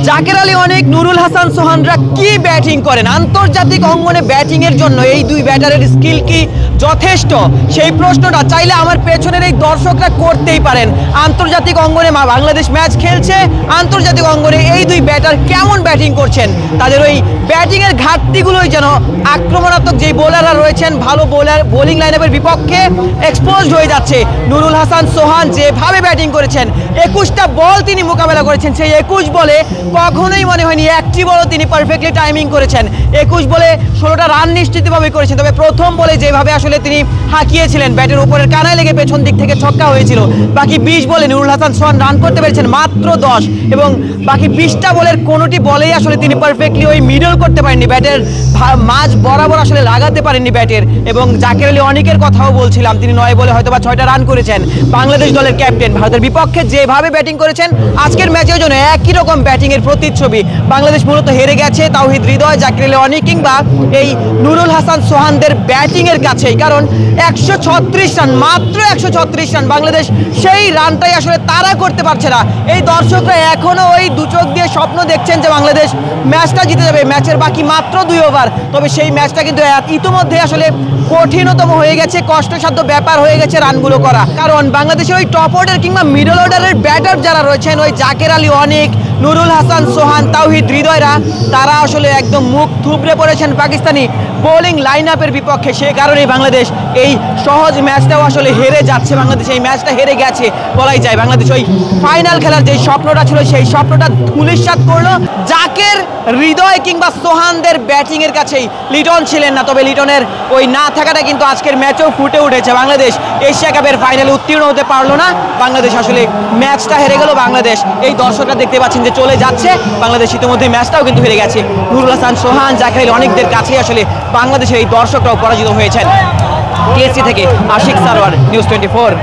জাকের আলী অনেক, নুরুল হাসান সোহানরা কি ব্যাটিং করেন আন্তর্জাতিক অঙ্গনে। ব্যাটিং এর জন্য এই দুই ব্যাটারের স্কিল কি যথেষ্ট, সেই প্রশ্নটা চাইলে আমার পেছনের এই দর্শকরা করতেই পারেন। আন্তর্জাতিক অঙ্গনে বাংলাদেশ ম্যাচ খেলছে, আন্তর্জাতিক অঙ্গনে এই দুই ব্যাটার কেমন ব্যাটিং করছেন, তাদের ওই ব্যাটিং এর ঘাটতিগুলোই যেন আক্রমণাত্মক যেই বোলাররা রয়েছেন, ভালো বোলিং লাইনআপের বিপক্ষে এক্সপোজড হয়ে যাচ্ছে। নুরুল হাসান সোহান যেভাবে ব্যাটিং করেছেন, 21টা বল তিনি মোকাবেলা করেছেন, সেই 21 বলে কখনোই মনে হয়নি একটি বলও তিনি পারফেক্টলি টাইমিং করেছেন। 21 বলে 16টা রান নিশ্চিতভাবে করেছেন। তবে প্রথম বলে যেভাবে আসলে তিনি হাঁকিয়েছিলেন, ব্যাটের উপরের কানায় লেগে পেছন দিক থেকে ছক্কা হয়েছিল। বাকি 20 বলে নুরুল হাসান সোহান রান করতে পেরেছেন মাত্র 10, এবং বাকি 20টা বলের কোনোটি বলেই আসলে তিনি পারফেক্টলি ওই মিডল করতে পারেননি, ব্যাটের মাঝ বরাবর আসলে লাগাতে পারেননি ব্যাটের। এবং জাকের আলী অনেকের কথাও বলছিলাম, তিনি 9 বলে হয়তো বা 6টা রান করেছেন। বাংলাদেশ দলের ক্যাপ্টেন ভারতের বিপক্ষে যেভাবে ব্যাটিং করেছেন, আজকের ম্যাচের জন্য একই রকম ব্যাটিং এর প্রতিচ্ছবি। বাংলাদেশ মূলত হেরে গেছে তাওহিদ হৃদয়, জাকের আলী অনেক কিংবা এই নুরুল হাসান সোহানদের ব্যাটিং এর কাছেই। কারণ 136 রান, মাত্র 136 রান, বাংলাদেশ সেই রানটাই আসলে তারা করতে পারছে না। এই দর্শকরা এখনো ওই দু চোখ দিয়ে স্বপ্ন দেখছেন যে বাংলাদেশ ম্যাচটা জিতে যাবে, ম্যাচের বাকি মাত্র 2 ওভার। তবে সেই ম্যাচটা কিন্তু ইতিমধ্যে আসলে কঠিনতম হয়ে গেছে, কষ্টসাধ্য ব্যাপার হয়ে গেছে রানগুলো করা। কারণ বাংলাদেশের ওই টপ অর্ডার কিংবা মিডল অর্ডারের ব্যাটার যারা রয়েছেন, ওই জাকের আলী অনেক, নুরুল হাসান সোহান, তাওহিদ হৃদয়রা, তারা আসলে একদম মুখ থুবড়ে পড়েছেন পাকিস্তানি বোলিং লাইন আপের বিপক্ষে। সে কারণেই বাংলাদেশ এই সহজ ম্যাচটাও আসলে হেরে যাচ্ছে। বাংলাদেশ এই ম্যাচটা হেরে গেছে বলাই যায়। বাংলাদেশ ওই ফাইনাল খেলার যে স্বপ্নটা ছিল, সেই স্বপ্নটা ধূলিসাৎ করলো। জাকের হৃদয় কিংবা সোহানদের ব্যাটিং এর কাছেই লিটন ছিলেন না, তবে লিটনের ওই না থাকাটা কিন্তু আজকের ম্যাচেও ফুটে উঠেছে। বাংলাদেশ এশিয়া কাপের ফাইনালে উত্তীর্ণ হতে পারলো না, বাংলাদেশ আসলে ম্যাচটা হেরে গেল। বাংলাদেশ এই দর্শকরা দেখতে পাচ্ছেন যে চলে যাচ্ছে, বাংলাদেশ ইতিমধ্যে ম্যাচটাও কিন্তু হেরে গেছে। নুরুল হাসান সোহান, জাকের আলী অনেকদের কাছেই আসলে বাংলাদেশের এই দর্শকরাও পরাজিত হয়েছেন। টিএসসি থেকে আশিক সারোয়ার, নিউজ 24।